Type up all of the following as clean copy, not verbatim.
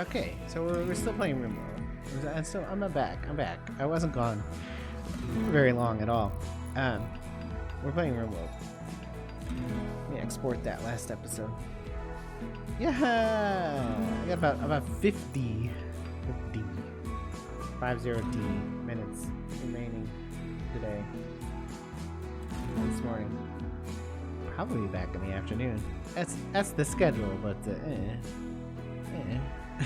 Okay, so we're still playing Rimworld. And so I'm back. I'm back. I wasn't gone very long at all. We're playing Rimworld. Let me export that last episode. Yeah, I got about 50 minutes remaining today. This morning. Probably back in the afternoon. That's the schedule, but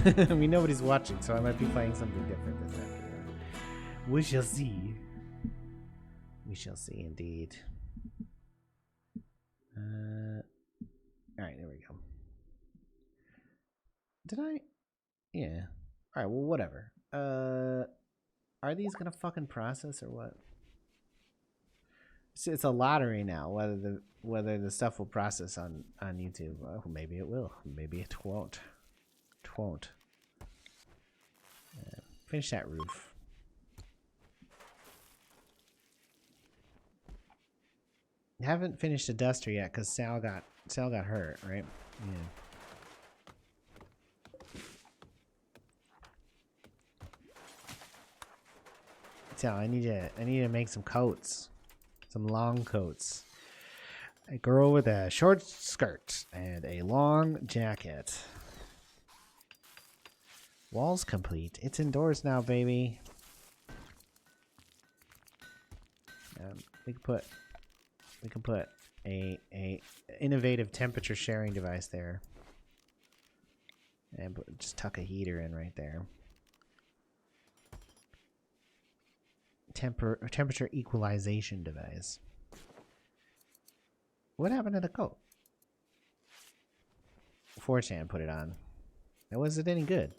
I mean, nobody's watching, so I might be playing something different this afternoon. We shall see. We shall see, indeed. Alright, there we go. Did I? Yeah. Alright, well, whatever. Are these gonna fucking process or what? It's a lottery now, whether the stuff will process on YouTube. Well, maybe it will. Maybe it won't. It won't. Finish that roof. I haven't finished the duster yet because Sal got hurt, right? Yeah. Sal, I need to make some coats. Some long coats. A girl with a short skirt and a long jacket. Walls complete. It's indoors now, baby. We can put a innovative temperature sharing device there, and just tuck a heater in right there. Temperature equalization device. What happened to the coat? 4chan put it on. And was it any good?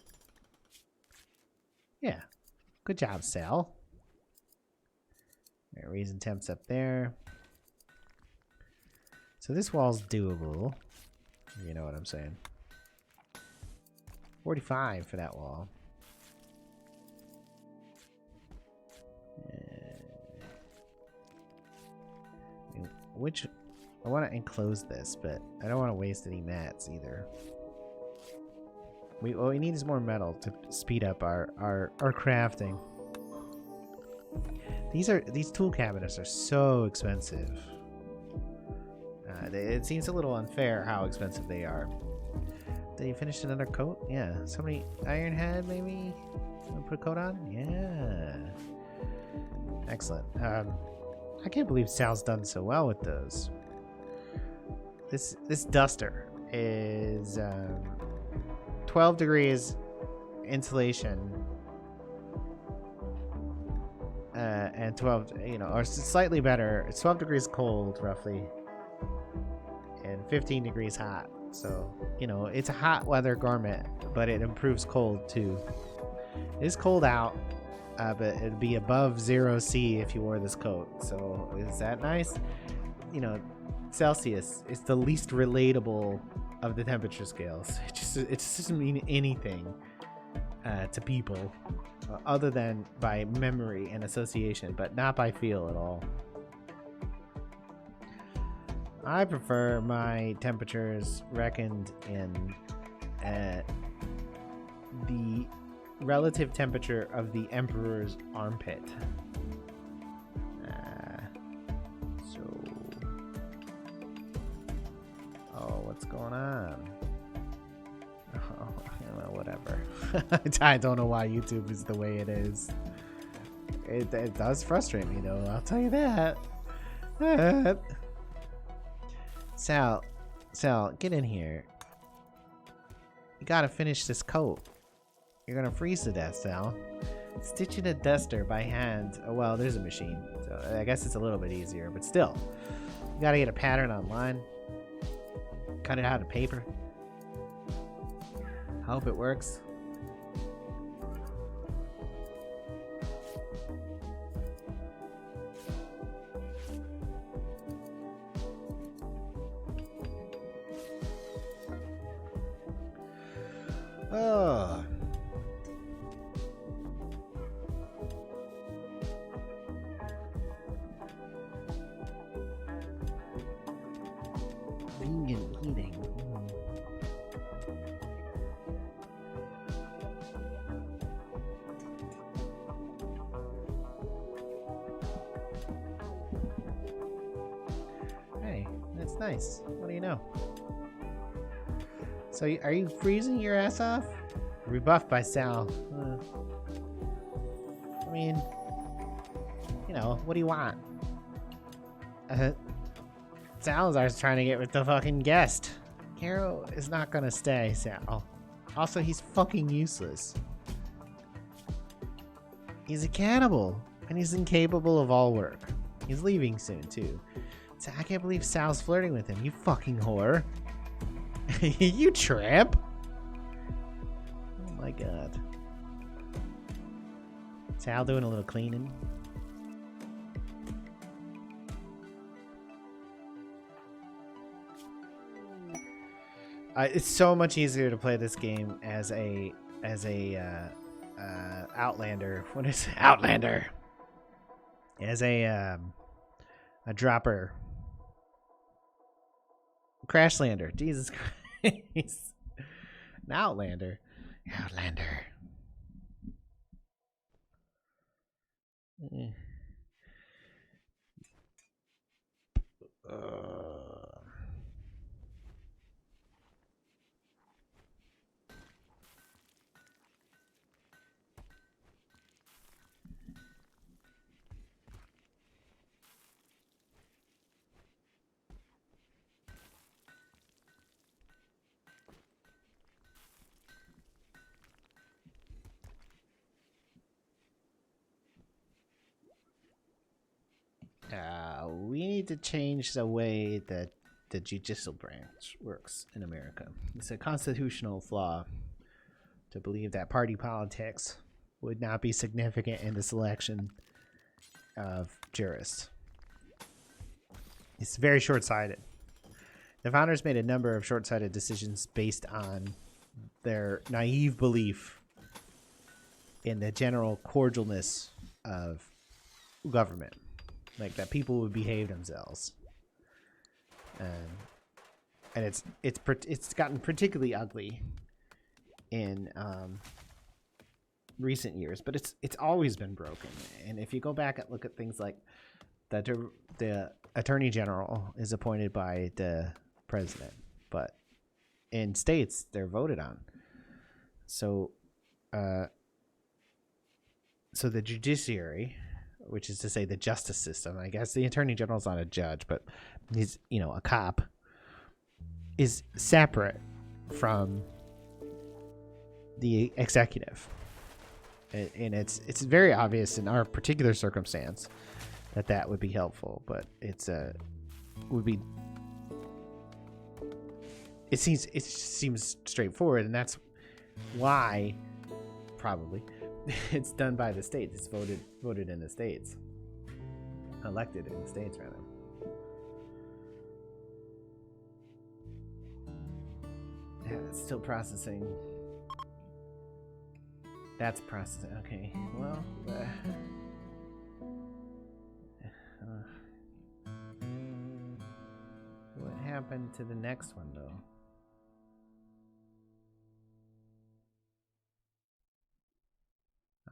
Yeah. Good job, Sal. Right, raising temps up there. So this wall's doable. You know what I'm saying. 45 for that wall. Which I want to enclose this, but I don't want to waste any mats either. What we need is more metal to speed up our crafting. These tool cabinets are so expensive. It seems a little unfair how expensive they are. Did you finish another coat? Yeah. Somebody iron head maybe? Put a coat on? Yeah. Excellent. I can't believe Sal's done so well with those. This duster is 12 degrees insulation and 12, or slightly better. It's 12 degrees cold roughly and 15 degrees hot. So, it's a hot weather garment, but it improves cold too. It is cold out. But it'd be above 0 C if you wore this coat. So is that nice? Celsius is the least relatable of the temperature scales. It just doesn't mean anything to people other than by memory and association, but not by feel at all. I prefer my temperatures reckoned in the relative temperature of the Emperor's armpit. What's going on? Oh, whatever. I don't know why YouTube is the way it is. It does frustrate me though, I'll tell you that. Sal, get in here. You gotta finish this coat. You're gonna freeze to death, Sal. Stitching a duster by hand. Oh, well, there's a machine, so I guess it's a little bit easier, but still. You gotta get a pattern online. Cut it out of paper. Hope it works. Oh. Vegan eating. nice. What do you know? So, are you freezing your ass off? Rebuffed by Sal. I mean, you know, what do you want? Salazar's trying to get with the fucking guest. Caro is not gonna stay, Sal. Also, he's fucking useless. He's a cannibal, and he's incapable of all work. He's leaving soon, too. So I can't believe Sal's flirting with him, you fucking whore. You tramp! Oh my god. Sal doing a little cleaning. It's so much easier to play this game as a Outlander. What is it? Outlander? As a dropper. Crashlander. Jesus Christ. An Outlander. Outlander. We need to change the way that the judicial branch works in America. It's a constitutional flaw to believe that party politics would not be significant in the selection of jurists. It's very short-sighted. The founders made a number of short-sighted decisions based on their naive belief in the general cordialness of government. Like that people would behave themselves, and it's gotten particularly ugly in recent years. But it's always been broken. And if you go back and look at things like the attorney general is appointed by the president, but in states they're voted on. So the judiciary, which is to say the justice system, I guess the attorney general's not a judge, but he's, you know, a cop, is separate from the executive. And it's very obvious in our particular circumstance that would be helpful, but it seems straightforward, and that's why probably it's done by the states. It's voted in the states. Elected in the states, rather. Yeah, it's still processing. That's processing. Okay, well... what happened to the next one, though?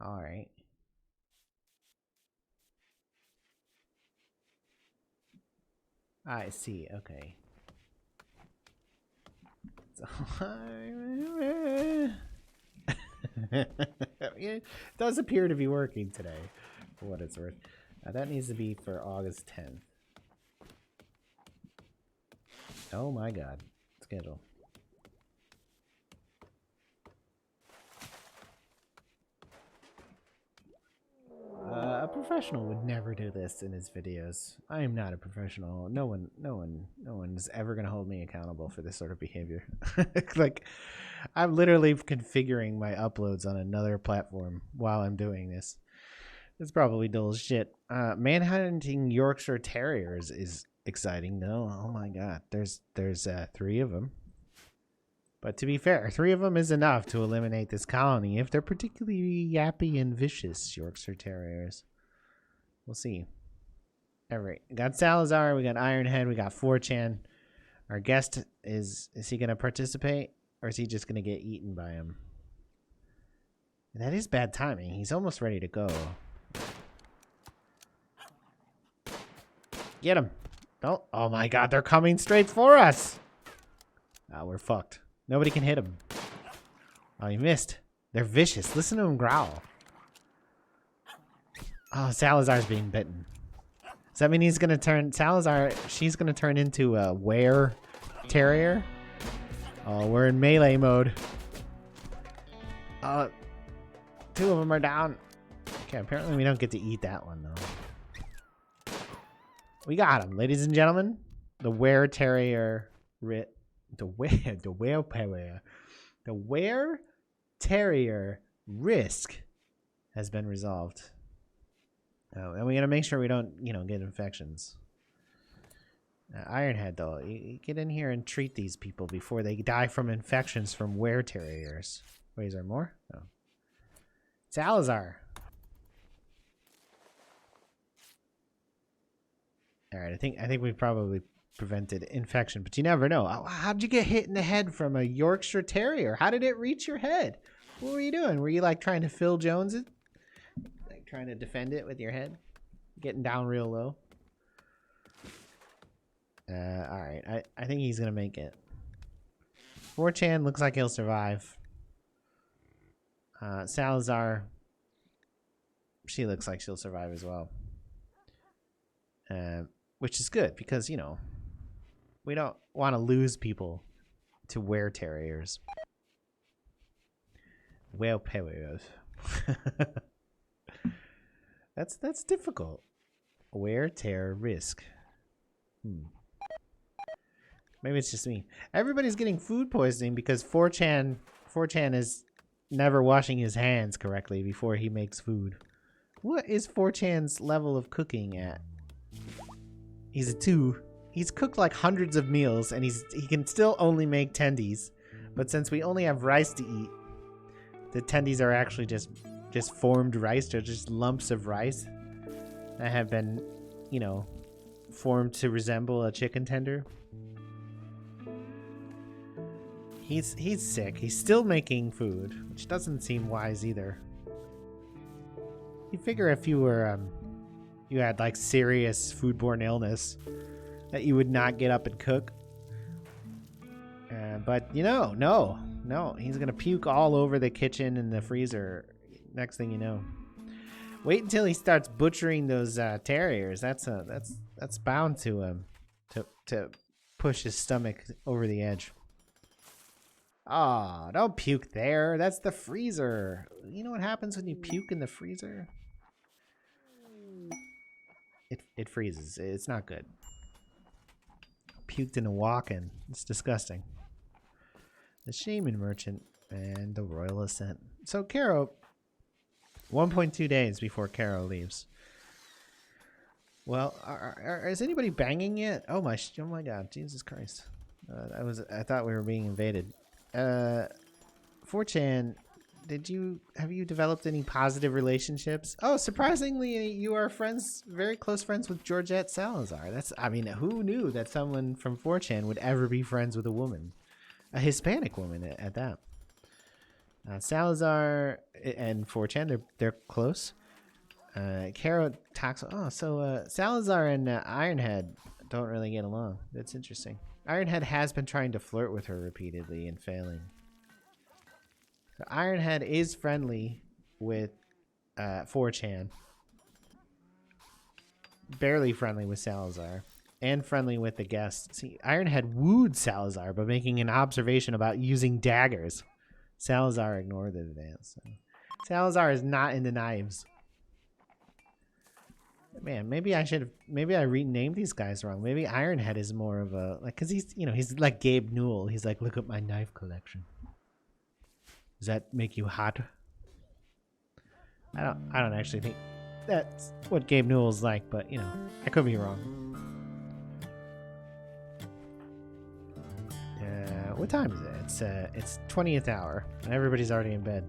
All right. I see. Okay. So, it does appear to be working today, for what it's worth. That needs to be for August 10th. Oh my god. Schedule. A professional would never do this in his videos. I am not a professional. No one's ever gonna hold me accountable for this sort of behavior. Like, I'm literally configuring my uploads on another platform while I'm doing this. It's probably dull as shit. Manhunting Yorkshire Terriers is exciting though. Oh my god, there's 3 of them. But to be fair, 3 of them is enough to eliminate this colony if they're particularly yappy and vicious Yorkshire Terriers. We'll see. Alright, we got Salazar, we got Ironhead, we got 4chan. Our guest, is he going to participate? Or is he just going to get eaten by him? That is bad timing. He's almost ready to go. Get him. Don't. Oh my god, they're coming straight for us. Oh, we're fucked. Nobody can hit him. Oh, he missed. They're vicious. Listen to him growl. Oh, Salazar's being bitten. Does that mean he's gonna turn Salazar? She's gonna turn into a were terrier. Oh, we're in melee mode. 2 of them are down. Okay, apparently we don't get to eat that one though. We got him, ladies and gentlemen. The were terrier, the were terrier risk has been resolved. Oh, and we gotta make sure we don't, get infections. Ironhead, though, you get in here and treat these people before they die from infections from were terriers. Wait, is there more? No. Salazar. All right, I think we probably prevented infection, but you never know. How'd you get hit in the head from a Yorkshire Terrier? How did it reach your head? What were you doing? Were you like trying to Phil Jones it? Like trying to defend it with your head? Getting down real low? All right, I think he's gonna make it. 4chan looks like he'll survive. Salazar, she looks like she'll survive as well. Which is good because, we don't want to lose people to were terriers. Were terriers. That's difficult. Were terror risk. Maybe it's just me. Everybody's getting food poisoning because 4chan is never washing his hands correctly before he makes food. What is 4chan's level of cooking at? He's a 2. He's cooked like hundreds of meals and he can still only make tendies. But since we only have rice to eat, the tendies are actually just formed rice. They're just lumps of rice that have been, formed to resemble a chicken tender. He's sick. He's still making food, which doesn't seem wise either. You figure if you were you had like serious foodborne illness that you would not get up and cook. But no, he's gonna puke all over the kitchen and the freezer. Next thing you know, wait until he starts butchering those terriers. That's bound to push his stomach over the edge. Ah, don't puke there. That's the freezer. You know what happens when you puke in the freezer? It freezes. It's not good. Puked in a walk-in. It's disgusting. The Shaman Merchant and the Royal Ascent. So Caro, 1.2 days before Caro leaves. Well, is anybody banging yet? Oh my God, Jesus Christ! I thought we were being invaded. 4chan, have you developed any positive relationships? Oh, surprisingly, you are very close friends with Georgette Salazar. Who knew that someone from 4chan would ever be friends with a woman? A Hispanic woman at that. Salazar and 4chan, they're close. Caro talks. Oh, so Salazar and Ironhead don't really get along. That's interesting. Ironhead has been trying to flirt with her repeatedly and failing. So Ironhead is friendly with 4chan. Barely friendly with Salazar. And friendly with the guests. See, Ironhead wooed Salazar by making an observation about using daggers. Salazar ignored the advance. So Salazar is not into knives. Man, maybe I renamed these guys wrong. Maybe Ironhead is more of a because he's like Gabe Newell. He's like, look at my knife collection. Does that make you hot? I don't actually think that's what Gabe Newell's like, but I could be wrong. What time is it? It's 20th hour, and everybody's already in bed.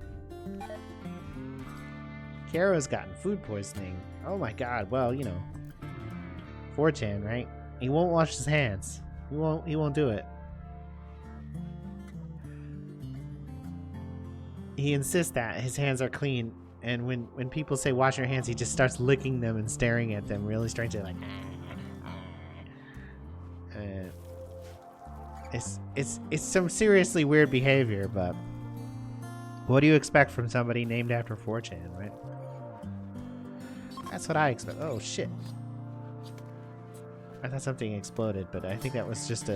Caro's gotten food poisoning. Oh my God! Well, 4chan, right? He won't wash his hands. He won't do it. He insists that his hands are clean, and when people say wash your hands, he just starts licking them and staring at them really strangely, like. It's some seriously weird behavior, but what do you expect from somebody named after 4chan, right? That's what I expect. Oh shit. I thought something exploded, but I think that was just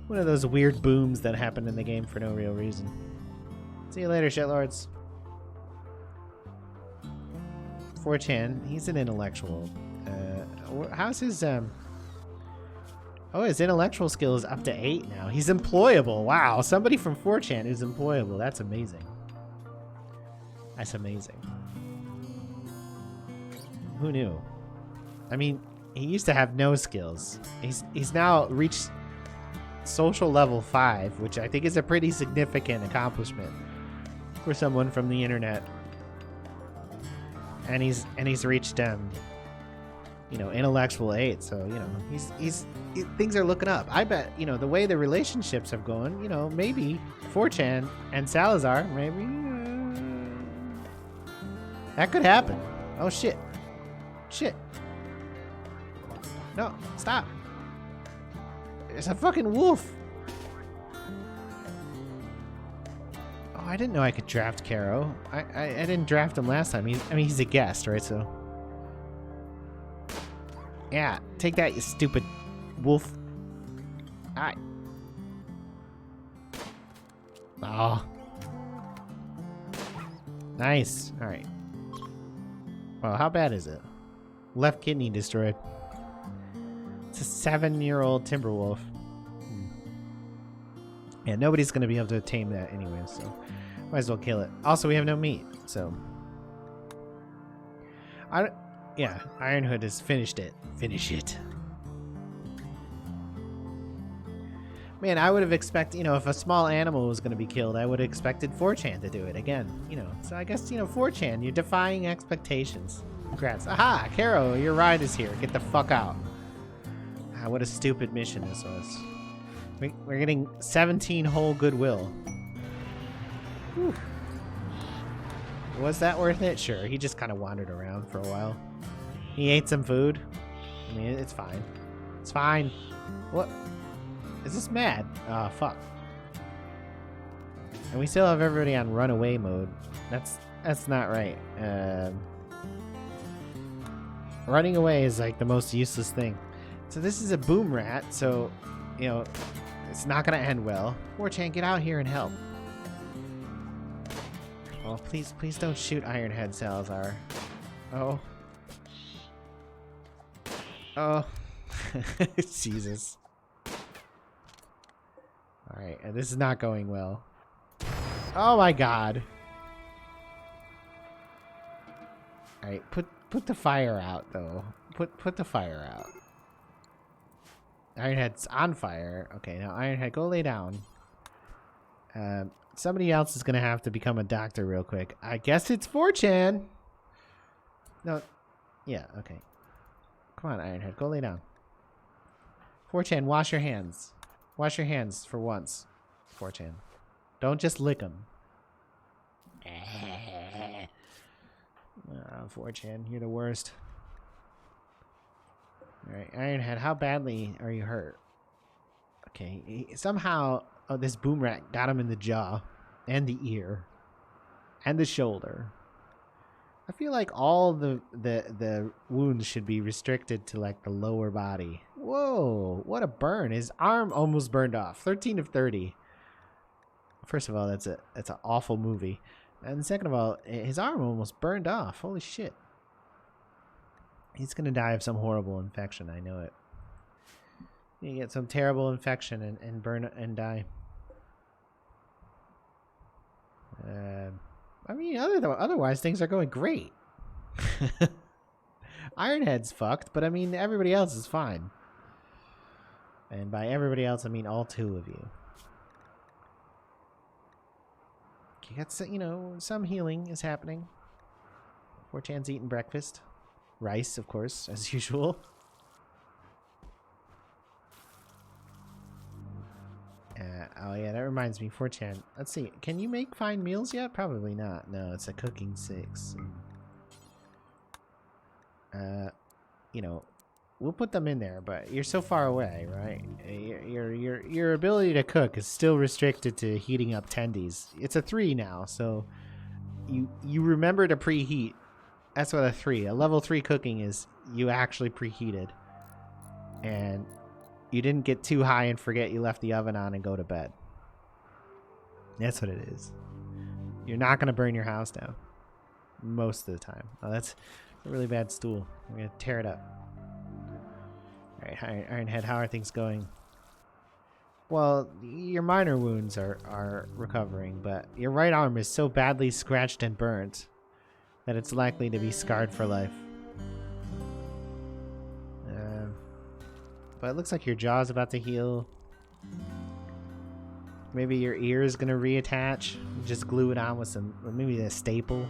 one of those weird booms that happened in the game for no real reason. See you later, shitlords. 4chan, he's an intellectual. How's his Oh, his intellectual skill is up to 8 now. He's employable. Wow, somebody from 4chan who's employable. That's amazing. That's amazing. Who knew? I mean, he used to have no skills. He's now reached social level 5, which I think is a pretty significant accomplishment for someone from the internet. And he's reached you know, intellectual 8, so you know, things are looking up. I bet, you know, the way the relationships have gone, you know, maybe 4chan and Salazar, maybe that could happen. Oh shit. Shit. No, stop. There's a fucking wolf. Oh, I didn't know I could draft Caro. I didn't draft him last time. I mean, he's a guest, right? So yeah, take that, you stupid wolf. Alright. Oh. Nice. Alright. Well, how bad is it? Left kidney destroyed. It's a 7-year-old timber wolf. Yeah, nobody's gonna be able to tame that anyway, so might as well kill it. Also, we have no meat, so yeah, Ironhood has finished it. Finish it. Man, I would have expected, you know, if a small animal was going to be killed, I would have expected 4chan to do it again, you know. So I guess, you know, 4chan, you're defying expectations. Congrats. Aha! Caro, your ride is here. Get the fuck out. Ah, what a stupid mission this was. We're getting 17 whole goodwill. Whew. Was that worth it? Sure. He just kind of wandered around for a while. He ate some food. I mean, it's fine. It's fine. What? Is this mad? Oh, fuck. And we still have everybody on runaway mode. That's not right. Running away is like the most useless thing. So this is a boom rat, so, you know, it's not gonna end well. 4chan, get out here and help. Oh, please don't shoot Ironhead, Salazar. Oh. Oh. Jesus. Alright, and this is not going well. Oh my god. Alright, put the fire out though. Put the fire out. Ironhead's on fire. Okay, now Ironhead, go lay down. Somebody else is gonna have to become a doctor real quick. I guess it's 4chan. No. Yeah, okay. Come on, Ironhead, go lay down. 4chan, wash your hands. Wash your hands for once. 4chan. Don't just lick them. Oh, 4chan, you're the worst. Alright, Ironhead, how badly are you hurt? Okay, somehow this boom rat got him in the jaw, and the ear, and the shoulder. I feel like all the wounds should be restricted to like the lower body. Whoa, what a burn. His arm almost burned off. 13 of 30. First of all, that's an awful movie. And second of all, his arm almost burned off. Holy shit. He's going to die of some horrible infection. I know it. You get some terrible infection and burn and die. I mean, otherwise things are going great. Ironhead's fucked, but I mean, everybody else is fine. And by everybody else, I mean all 2 of you. You got some, you know, some healing is happening. 4chan's eating breakfast. Rice, of course, as usual. Oh yeah, that reminds me, 4chan. Let's see, can you make fine meals yet? Probably not. No, it's a cooking 6. You know, we'll put them in there, but you're so far away, right? Your ability to cook is still restricted to heating up tendies. It's a 3 now, so you remember to preheat. That's what a 3. A level 3 cooking is you actually preheated. And you didn't get too high and forget you left the oven on and go to bed. That's what it is. You're not going to burn your house down. Most of the time. Oh, that's a really bad stool. I'm going to tear it up. Alright, Ironhead, how are things going? Well, your minor wounds are recovering, but your right arm is so badly scratched and burnt that it's likely to be scarred for life. But it looks like your jaw's about to heal. Maybe your ear is going to reattach. Just glue it on with some, or maybe a staple.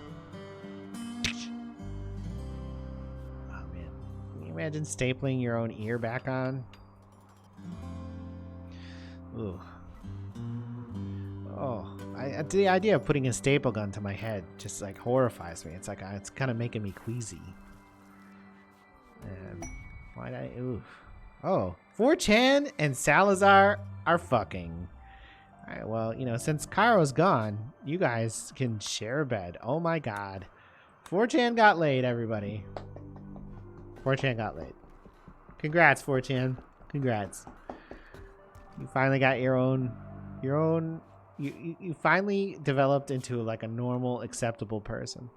Oh man. Can you imagine stapling your own ear back on? Ooh. Oh. The idea of putting a staple gun to my head just like horrifies me. It's like, it's kind of making me queasy. Why'd I, oof. Oh, 4chan and Salazar are fucking. Alright, well, you know, since Cairo's gone, you guys can share a bed. Oh my god. 4chan got laid, everybody. 4chan got laid. Congrats, 4chan. Congrats. You finally got your own you finally developed into like a normal, acceptable person.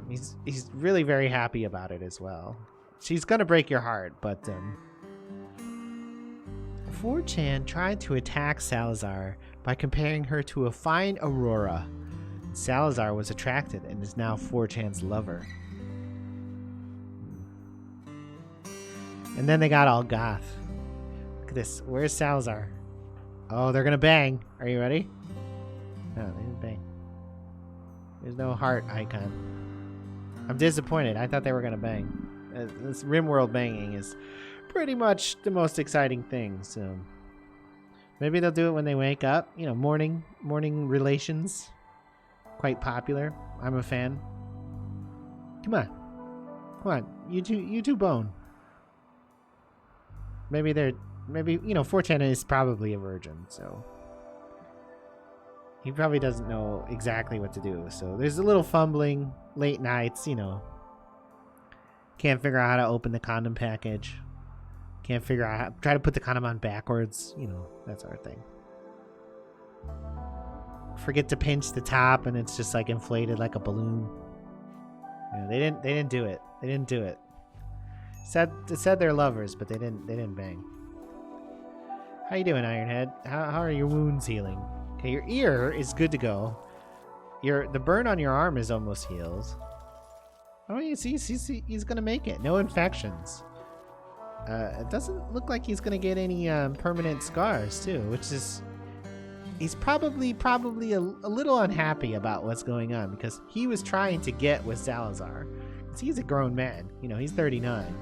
He's really very happy about it as well. She's gonna break your heart, but 4chan tried to attack Salazar by comparing her to a fine Aurora. Salazar was attracted and is now 4chan's lover. And then they got all goth. Look at this. Where's Salazar? Oh, they're gonna bang. Are you ready? No, they didn't bang. There's no heart icon. I'm disappointed. I thought they were gonna bang. This Rimworld banging is pretty much the most exciting thing, so maybe they'll do it when they wake up. You know, morning relations, quite popular. I'm a fan. Come on, you two bone. Maybe you know, 4chan is probably a virgin, so he probably doesn't know exactly what to do. So there's a little fumbling, late nights, you know. Can't figure out how to open the condom package. Can't figure out how, try to put the condom on backwards, you know, that sort of thing. Forget to pinch the top and it's just like inflated like a balloon. You know, they didn't do it. They didn't do it. It said they're lovers, but they didn't bang. How you doing, Ironhead? How are your wounds healing? Okay, your ear is good to go. The burn on your arm is almost healed. Oh, you see, he's gonna make it. No infections. It doesn't look like he's gonna get any permanent scars too, which is he's probably a little unhappy about what's going on because he was trying to get with Salazar. He's a grown man, you know, he's 39.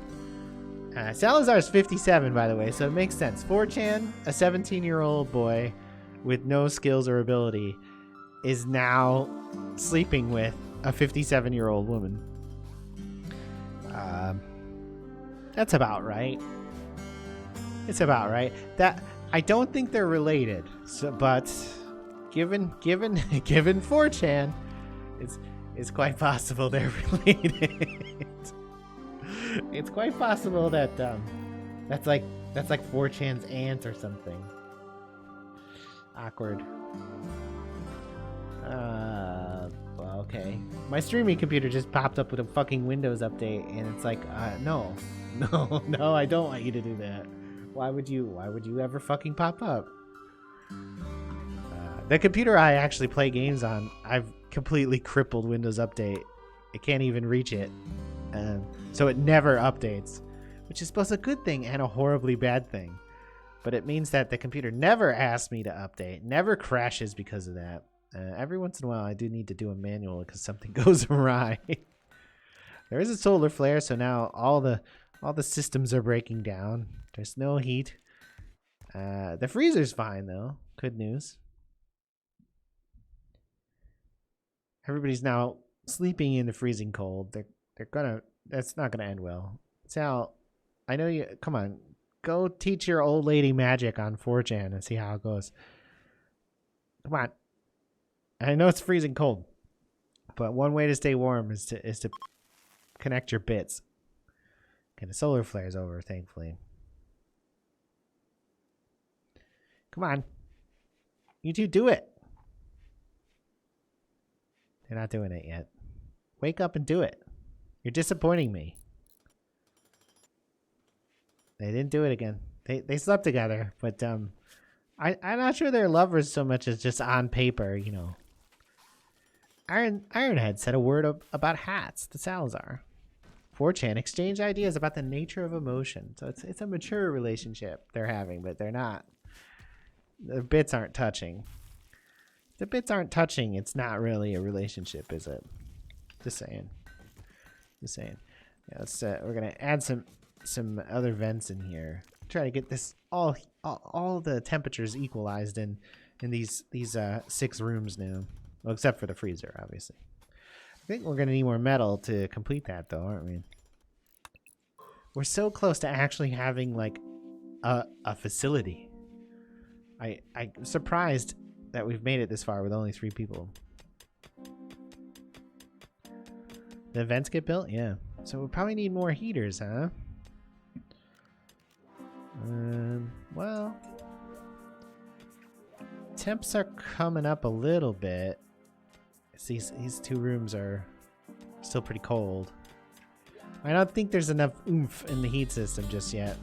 Salazar's 57, by the way, so it makes sense. 4chan, a 17-year-old boy with no skills or ability, is now sleeping with a 57-year-old woman. That's about right. It's about right. That I don't think they're related. So, but given 4chan, it's quite possible they're related. It's quite possible that that's like 4chan's aunt or something. Awkward. Well, okay. My streaming computer just popped up with a fucking Windows update, and it's like, no, I don't want you to do that. Why would you ever fucking pop up? The computer I actually play games on, I've completely crippled Windows Update. It can't even reach it. So it never updates, which is both a good thing and a horribly bad thing. But it means that the computer never asks me to update, never crashes because of that. Every once in a while, I do need to do a manual because something goes awry. There is a solar flare, so now all the systems are breaking down. There's no heat. The freezer's fine though. Good news. Everybody's now sleeping in the freezing cold. That's not gonna end well. Sal, I know you. Come on, go teach your old lady magic on 4chan and see how it goes. Come on. I know it's freezing cold, but one way to stay warm is to connect your bits. Okay, the solar flare's over, thankfully. Come on. You two do it. They're not doing it yet. Wake up and do it. You're disappointing me. They didn't do it again. They slept together, but I'm not sure they're lovers so much as just on paper, you know. Ironhead said a word about hats to Salazar. 4chan exchanged ideas about the nature of emotion. So it's a mature relationship they're having, but they're not. The bits aren't touching. If the bits aren't touching, it's not really a relationship, is it? Just saying. Just saying. Yeah, let's we're gonna add some other vents in here. Try to get this all the temperatures equalized in these 6 rooms now. Well, except for the freezer, obviously. I think we're gonna need more metal to complete that, though, aren't we? We're so close to actually having like a facility. I'm surprised that we've made it this far with only 3 people. The vents get built? Yeah. So we'll probably need more heaters, huh? Well, temps are coming up a little bit. These 2 rooms are still pretty cold. I don't think there's enough oomph in the heat system just yet.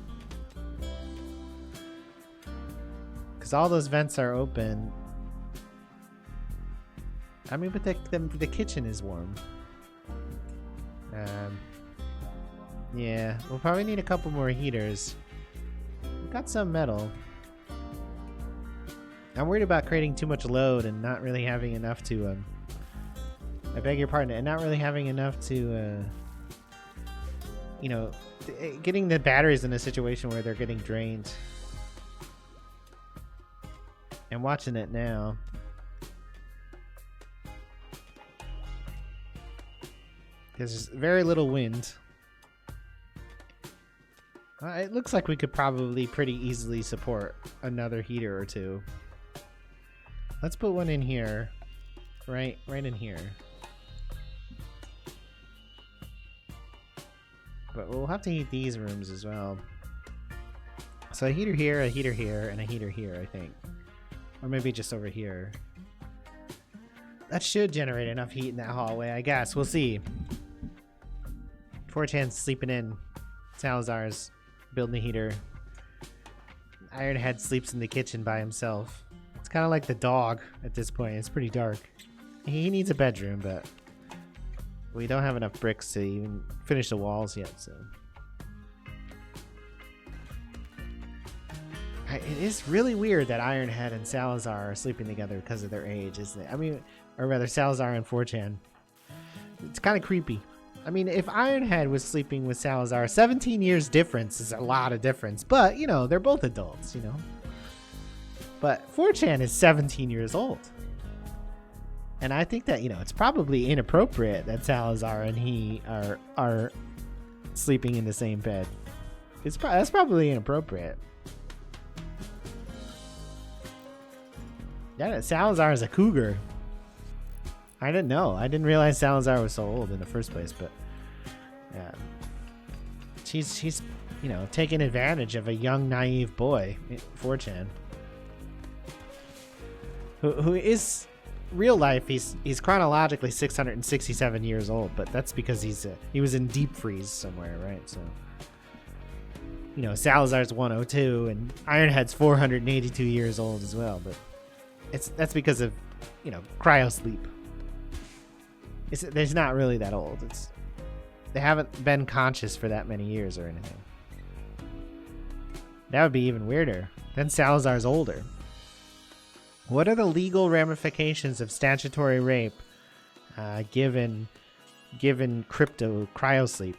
Because all those vents are open. I mean, but the kitchen is warm. Yeah, we'll probably need a couple more heaters. We've got some metal. I'm worried about creating too much load and not really having enough to, I beg your pardon, and not really having enough to, you know, getting the batteries in a situation where they're getting drained. I'm watching it now. There's very little wind. It looks like we could probably pretty easily support another heater or 2. Let's put one in here. Right in here. But we'll have to heat these rooms as well. So a heater here, and a heater here, I think. Or maybe just over here. That should generate enough heat in that hallway, I guess. We'll see. 4chan's sleeping in. Salazar's building a heater. Ironhead sleeps in the kitchen by himself. It's kind of like the dog at this point. It's pretty dark. He needs a bedroom, but we don't have enough bricks to even finish the walls yet, so. It is really weird that Ironhead and Salazar are sleeping together because of their age, isn't it? I mean, or rather, Salazar and 4chan. It's kind of creepy. I mean, if Ironhead was sleeping with Salazar, 17 years difference is a lot of difference. But, you know, they're both adults, you know. But 4chan is 17 years old. And I think that, you know, it's probably inappropriate that Salazar and he are sleeping in the same bed. That's probably inappropriate. Yeah, Salazar is a cougar. I didn't know. I didn't realize Salazar was so old in the first place, but yeah. She's you know, taking advantage of a young, naive boy, 4chan. Who is real life, he's chronologically 667 years old, but that's because he was in deep freeze somewhere, right? So, you know, Salazar's 102 and Ironhead's 482 years old as well, but that's because of, you know, cryo sleep. They're not really that old. They haven't been conscious for that many years or anything. That would be even weirder. Then Salazar's older. What are the legal ramifications of statutory rape given crypto cryosleep?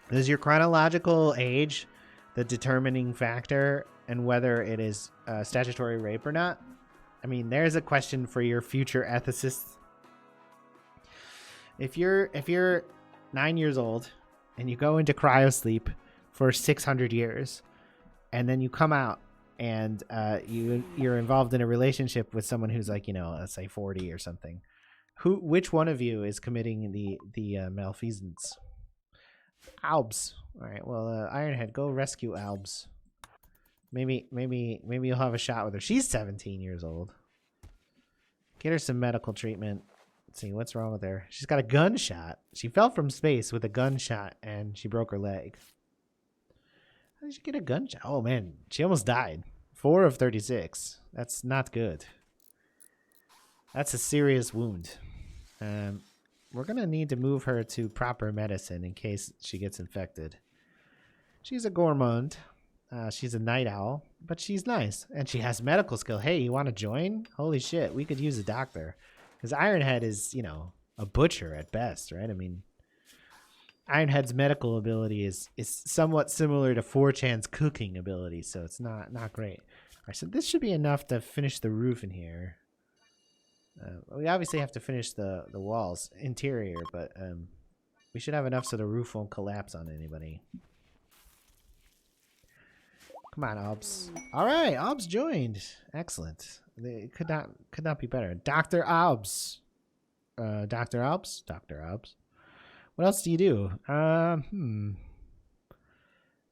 Is your chronological age the determining factor and whether it is statutory rape or not? I mean, there's a question for your future ethicists. If you're 9 years old and you go into cryosleep for 600 years, and then you come out and you're involved in a relationship with someone who's like, let's say 40 or something. Which one of you is committing the malfeasance? Albs. All right. Well, Ironhead, go rescue Albs. Maybe you'll have a shot with her. She's 17 years old. Get her some medical treatment. Let's see what's wrong with her. She's got a gunshot. She fell from space with a gunshot and she broke her leg. How did she get a gunshot? Oh man, she almost died. 4 of 36. That's not good. That's a serious wound. We're gonna need to move her to proper medicine in case she gets infected. She's a gourmand. She's a night owl, but she's nice and she has medical skill. Hey, you want to join? Holy shit, we could use a doctor because Ironhead is, a butcher at best, right? I mean, Ironhead's medical ability is somewhat similar to 4chan's cooking ability, so it's not great. All right, so this should be enough to finish the roof in here. We obviously have to finish the walls interior, but we should have enough so the roof won't collapse on anybody. Come on, Albs. All right, Albs joined. Excellent. It could not be better. Dr. Albs. Dr. Albs. Dr. Albs. What else do you do?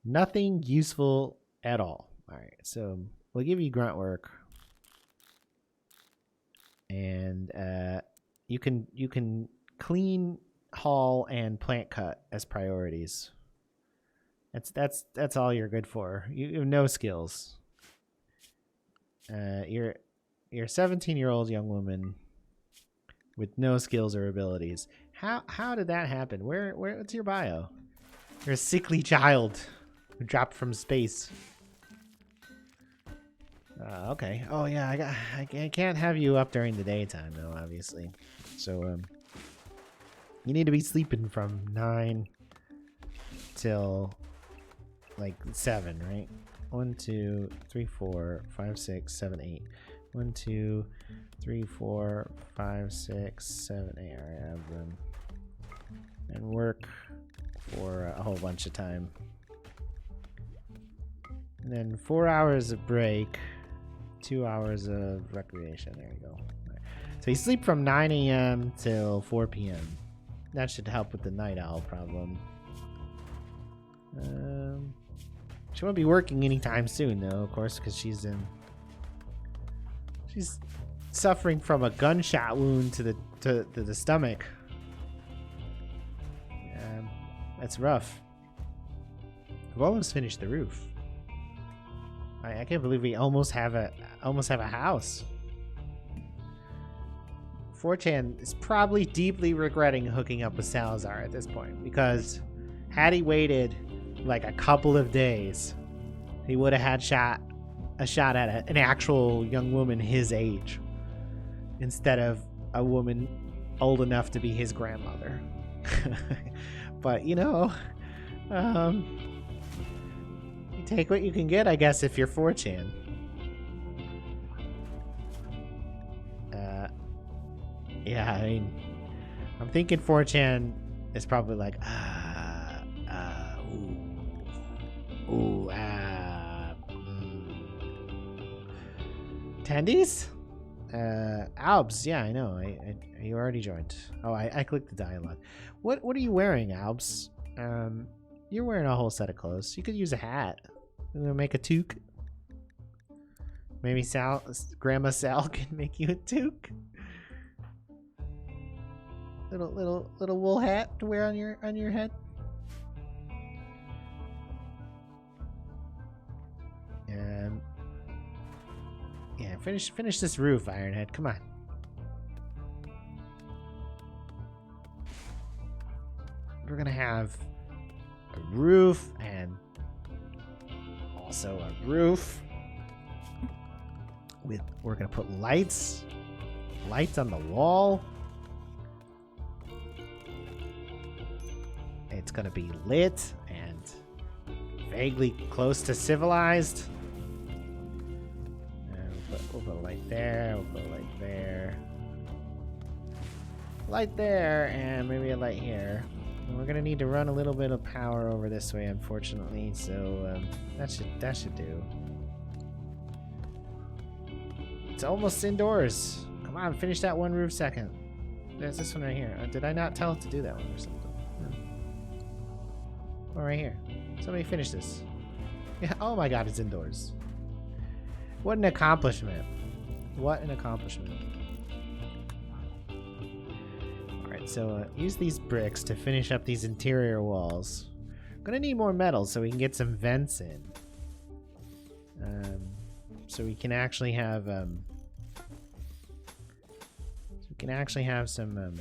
Nothing useful at all. All right, so we'll give you grunt work, and you can clean, haul, and plant cut as priorities. That's all you're good for. You have no skills. You're a 17-year-old young woman with no skills or abilities. How did that happen? What's your bio? You're a sickly child who dropped from space. Okay. Oh yeah, I can't have you up during the daytime though, obviously. So you need to be sleeping from 9 till like 7, right? 1, 2, 3, 4, 5, 6, 7, 8. 1, 2, 3, 4, 5, 6, 7, 8. All right, I have them. And work for a whole bunch of time. And then 4 hours of break, 2 hours of recreation. There you go. Right. So you sleep from 9 a.m. till 4 p.m. That should help with the night owl problem. She won't be working anytime soon, though, of course, because she's suffering from a gunshot wound to the stomach. That's rough. We've almost finished the roof. I can't believe we almost have a house. 4chan is probably deeply regretting hooking up with Salazar at this point, because had he waited like a couple of days, he would have had a shot at an actual young woman his age instead of a woman old enough to be his grandmother. But you take what you can get, I guess, if you're 4chan. Yeah, I mean, I'm thinking 4chan is probably like, Tendies? Albs, yeah, I know. You already joined. Oh, I clicked the dialogue. What are you wearing, Albs? You're wearing a whole set of clothes. You could use a hat. Make a toque. Maybe Grandma Sal can make you a toque. Little wool hat to wear on your head. Yeah, finish this roof, Ironhead. Come on. We're gonna have a roof and also a roof we're gonna put lights on the wall. It's gonna be lit and vaguely close to civilized. We'll put a light there, we'll put a light there. Light there, and maybe a light here. We're gonna need to run a little bit of power over this way, unfortunately. So that should do. It's almost indoors. Come on, finish that one roof second. There's this one right here. Did I not tell it to do that one or something? No. Oh, right here. Somebody finish this. Yeah. Oh my God, it's indoors. What an accomplishment. What an accomplishment. Alright, so use these bricks to finish up these interior walls. I'm gonna need more metal so we can get some vents in. So we can actually have some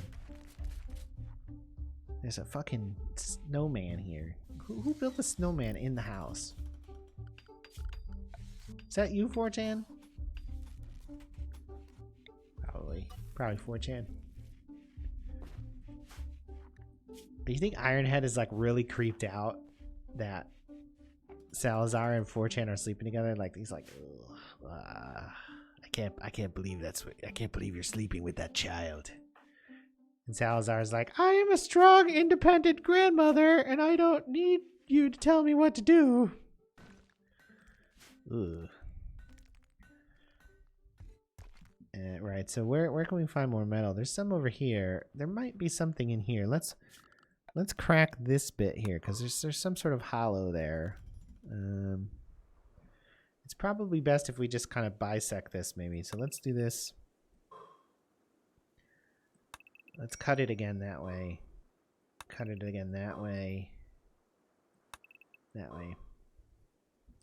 there's a fucking snowman here. Who built a snowman in the house? Is that you, 4chan? Probably 4chan. Do you think Ironhead is like really creeped out that Salazar and 4chan are sleeping together? Like he's like, I can't believe I can't believe you're sleeping with that child. And Salazar's like, I am a strong, independent grandmother, and I don't need you to tell me what to do. Ugh. Right, so where can we find more metal? There's some over here. There might be something in here. Let's crack this bit here, because there's some sort of hollow there. It's probably best if we just kind of bisect this, maybe. So let's do this. Let's cut it again that way. Cut it again that way. That way.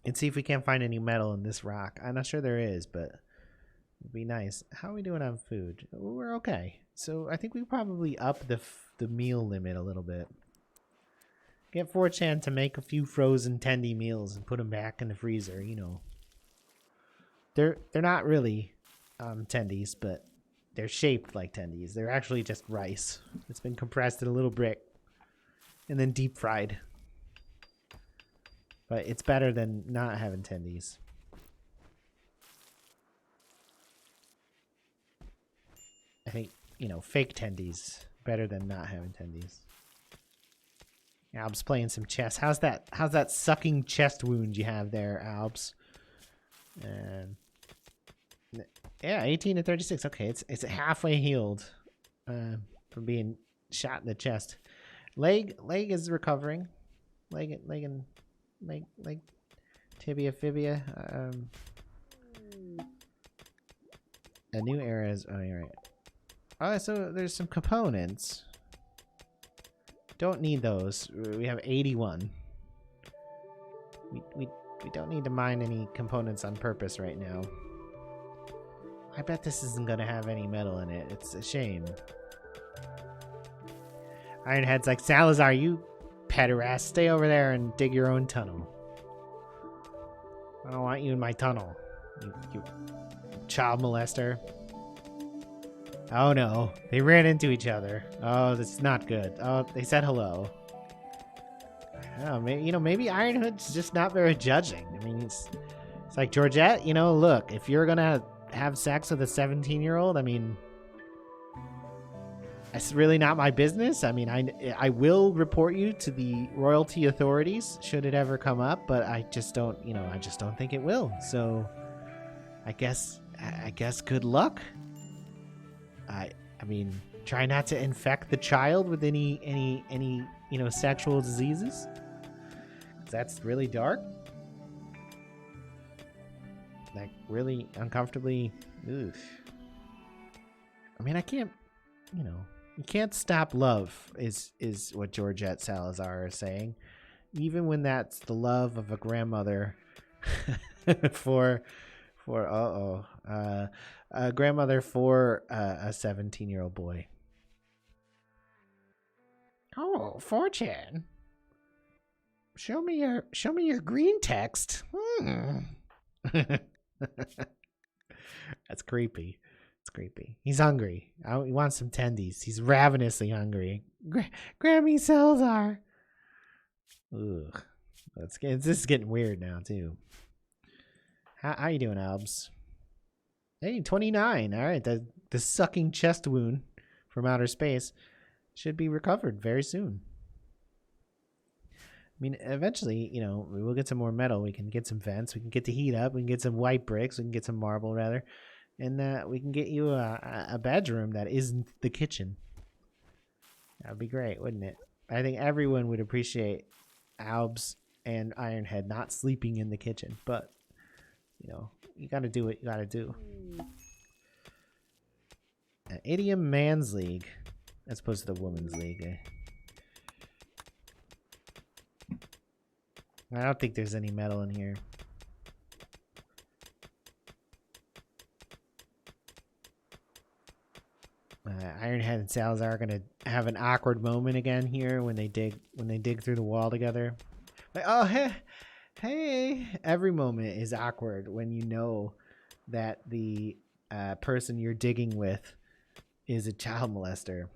And see if we can't find any metal in this rock. I'm not sure there is, but it'd be nice. How are we doing on food? We're okay. So I think we probably up the meal limit a little bit. Get 4chan to make a few frozen tendy meals and put them back in the freezer, you know. They're not really tendies, but they're shaped like tendies. They're actually just rice. It's been compressed in a little brick and then deep fried. But it's better than not having tendies. I think, you know, fake tendies better than not having tendies. Alb's playing some chess. How's that sucking chest wound you have there, Albs? And yeah, 18 to 36. Okay, it's halfway healed from being shot in the chest. Leg is recovering. Leg, tibia, fibia. A new era is. Oh, you're right. Oh, so there's some components. Don't need those. We have 81. We don't need to mine any components on purpose right now. I bet this isn't gonna have any metal in it. It's a shame. Ironhead's like, Salazar, you pederast, stay over there and dig your own tunnel. I don't want you in my tunnel, you child molester. Oh no, they ran into each other. Oh, that's not good. Oh, they said hello. Oh, maybe Ironhead's just not very judging. I mean, it's like, Georgette, look, if you're gonna have sex with a 17-year-old, I mean, it's really not my business. I mean, I will report you to the royalty authorities should it ever come up, but I just don't think it will. So I guess good luck. I mean, try not to infect the child with any sexual diseases. That's really dark. Like, really uncomfortably. Oof. I mean, I can't, you can't stop love is what Georgette Salazar is saying. Even when that's the love of a grandmother for a grandmother for a 17-year-old boy. Oh, 4chan. Show me your green text. That's creepy. It's creepy. He's hungry. He wants some tendies. He's ravenously hungry. Grammy Salazar. Ugh. This is getting weird now too. How you doing, Albs? Hey, 29. All right. The sucking chest wound from outer space should be recovered very soon. mean, eventually, you know, we will get some more metal. We can get some vents. We can get the heat up. We can get some white bricks. We can get some marble, rather. And we can get you a bedroom that isn't the kitchen. That would be great, wouldn't it? I think everyone would appreciate Albs and Ironhead not sleeping in the kitchen. But, you know, you got to do what you got to do. Idiom Man's League. As opposed to the Women's League, eh? I don't think there's any metal in here. Ironhead and Salazar are gonna have an awkward moment again here when they dig through the wall together. Like, oh hey! Every moment is awkward when you know that the person you're digging with is a child molester.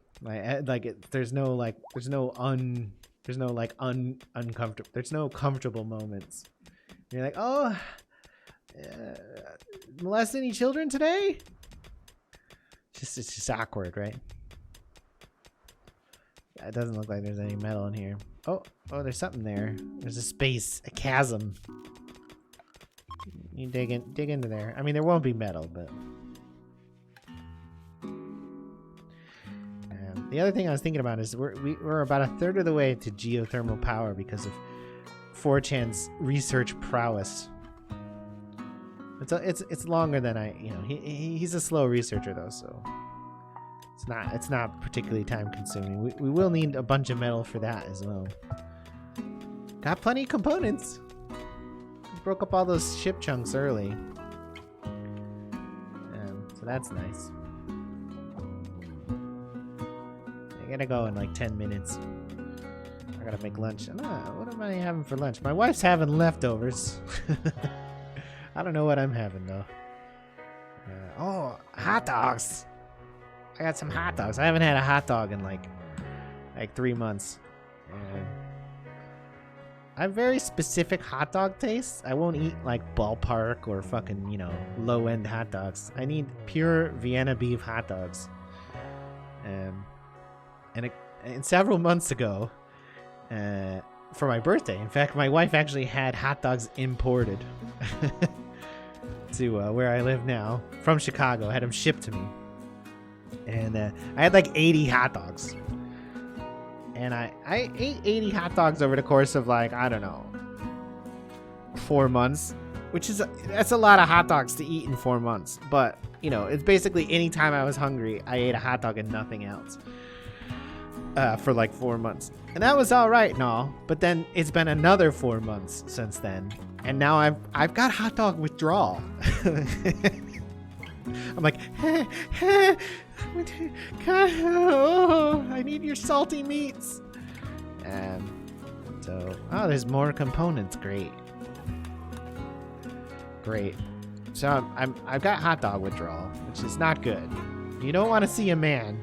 There's no comfortable moments. You're like, oh, molest any children today? It's just awkward, right? It doesn't look like there's any metal in here. Oh, there's something there. There's a space, a chasm. You dig into there. I mean, there won't be metal, but the other thing I was thinking about is we're about a third of the way to geothermal power because of 4chan's research prowess. It's longer than he's a slow researcher though, so it's not particularly time consuming. We will need a bunch of metal for that as well. Got plenty of components. Broke up all those ship chunks early, so that's nice. I gotta go in like 10 minutes. I gotta make lunch. What am I having for lunch? My wife's having leftovers. I don't know what I'm having though. Oh, hot dogs! I got some hot dogs. I haven't had a hot dog in like 3 months. I have very specific hot dog tastes. I won't eat like ballpark or fucking, low-end hot dogs. I need pure Vienna beef hot dogs. And several months ago, for my birthday, in fact, my wife actually had hot dogs imported to where I live now from Chicago. Had them shipped to me, and I had like 80 hot dogs. And I ate 80 hot dogs over the course of like, I don't know, 4 months, that's a lot of hot dogs to eat in 4 months. But, it's basically any time I was hungry, I ate a hot dog and nothing else for like 4 months. And that was all right and all. But then it's been another 4 months since then. And now I've got hot dog withdrawal. I'm like, I need your salty meats. There's more components. Great. So I've got hot dog withdrawal, which is not good. You don't want to see a man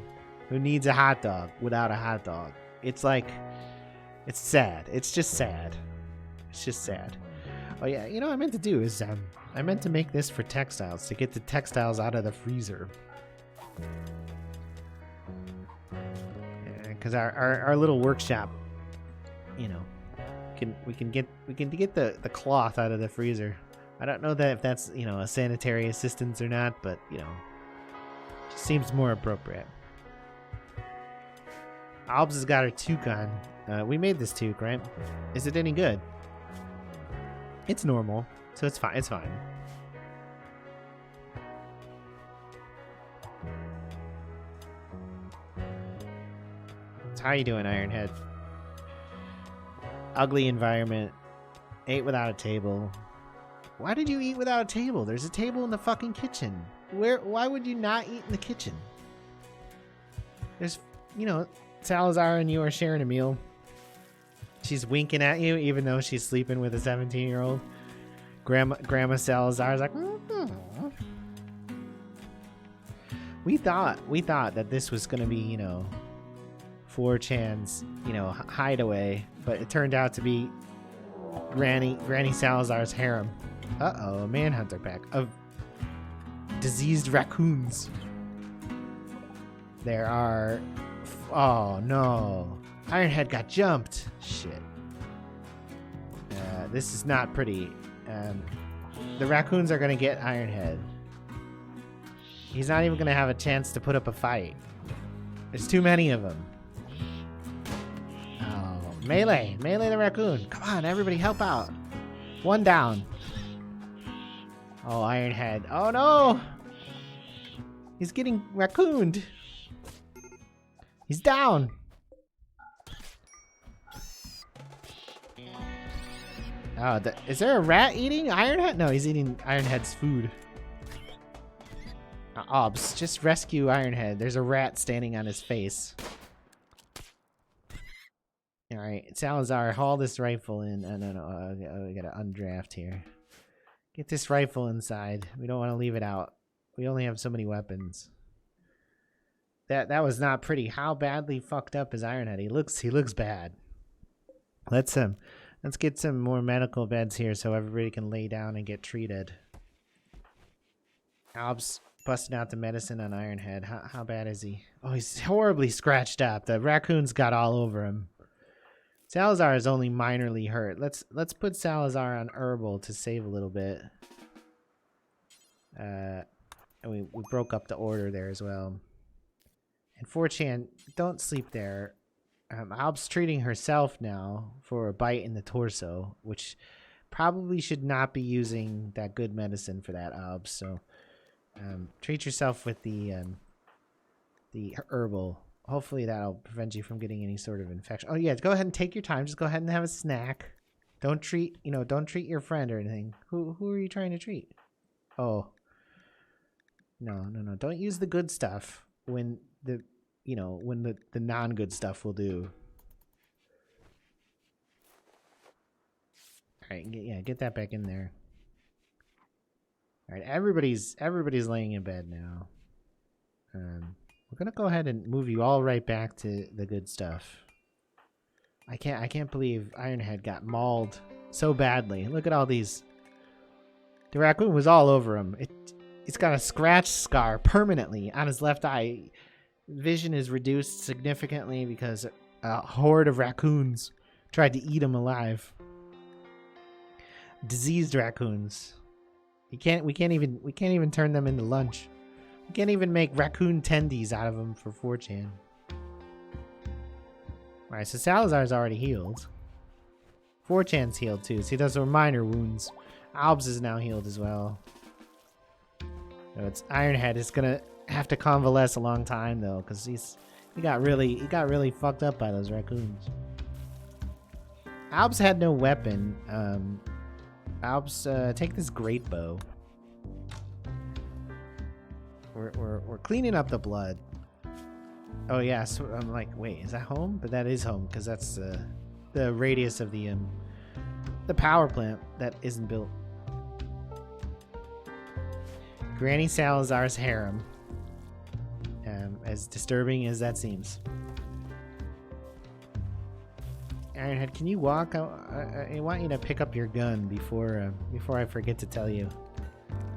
who needs a hot dog without a hot dog. It's like, it's sad. It's just sad. Oh yeah, I meant to do is I meant to make this for textiles, to get the textiles out of the freezer. Because our little workshop, we can get the cloth out of the freezer. I don't know that if that's a sanitary assistance or not, but just seems more appropriate. Albs has got her toque on. We made this toque, right? Is it any good? It's normal, so it's fine. So how you doing, Ironhead? Ugly environment. Ate without a table. Why did you eat without a table? There's a table in the fucking kitchen. Why would you not eat in the kitchen? There's, Salazar and you are sharing a meal. She's winking at you even though she's sleeping with a 17-year-old. Grandma Salazar's like, mm-hmm. We thought that this was gonna be, 4chan's, hideaway, but it turned out to be Granny Salazar's harem. Uh-oh, a manhunter pack of diseased raccoons. There are... Oh, no. Ironhead got jumped. Shit. This is not pretty. The raccoons are gonna get Ironhead. He's not even gonna have a chance to put up a fight. There's too many of them. Oh, melee the raccoon. Come on, everybody help out. One down. Oh, Ironhead. Oh no! He's getting raccooned. He's down. Oh, is there a rat eating Ironhead? No, he's eating Ironhead's food. Obs, just rescue Ironhead. There's a rat standing on his face. Alright, Salazar, haul this rifle in. No, we gotta undraft here. Get this rifle inside. We don't want to leave it out. We only have so many weapons. That was not pretty. How badly fucked up is Ironhead? He looks bad. Let's get some more medical beds here so everybody can lay down and get treated. Alb's busting out the medicine on Ironhead. How bad is he? Oh, he's horribly scratched up. The raccoons got all over him. Salazar is only minorly hurt. Let's put Salazar on herbal to save a little bit. And we broke up the order there as well. And 4chan, don't sleep there. Alb's treating herself now for a bite in the torso, which probably should not be using that good medicine for that, Alb. So treat yourself with the herbal. Hopefully that'll prevent you from getting any sort of infection. Oh yeah, go ahead and take your time. Just go ahead and have a snack. Don't treat your friend or anything. Who are you trying to treat? Oh. No. Don't use the good stuff when the non-good stuff will do. All right, get that back in there. All right, everybody's laying in bed now. We're gonna go ahead and move you all right back to the good stuff. I can't believe Ironhead got mauled so badly. Look at all these. The raccoon was all over him. It's got a scratch scar permanently on his left eye. Vision is reduced significantly because a horde of raccoons tried to eat him alive. Diseased raccoons. We can't even turn them into lunch. We can't even make raccoon tendies out of them for 4chan. Alright, so Salazar's already healed. 4chan's healed too. See, those are minor wounds. Albs is now healed as well. So it's Ironhead is gonna have to convalesce a long time though, because he got really fucked up by those raccoons. Albs had no weapon. Albs, take this great bow. We're cleaning up the blood. Oh yeah, so I'm like, wait, is that home? But that is home because that's the radius of the power plant that isn't built. Granny Salazar's harem. As disturbing as that seems. Ironhead, can you walk? I want you to pick up your gun before I forget to tell you,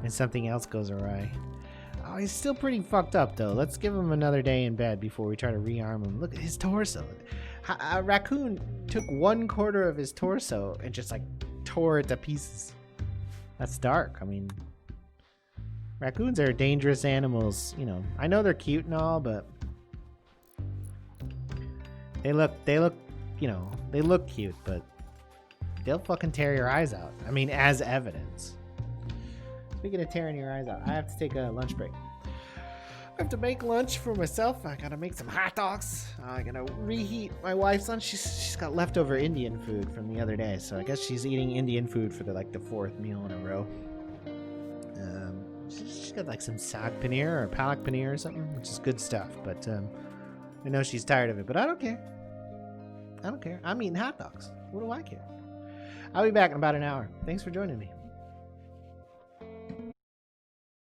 and something else goes awry. Oh, he's still pretty fucked up though. Let's give him another day in bed before we try to rearm him. Look at his torso. A raccoon took 1/4 of his torso and just like tore it to pieces. That's dark. I mean, raccoons are dangerous animals. You know, I know they're cute and all, but they look, you know, they look cute, but they'll fucking tear your eyes out. I mean, as evidence. Speaking of tearing your eyes out, I have to take a lunch break. I have to make lunch for myself. I gotta make some hot dogs. I gotta reheat my wife's lunch. She's got leftover Indian food from the other day, so I guess she's eating Indian food for the 4th meal in a row. She's got like some saag paneer or palak paneer or something, which is good stuff. But I know she's tired of it, but I don't care. I'm eating hot dogs. What do I care? I'll be back in about an hour. Thanks for joining me.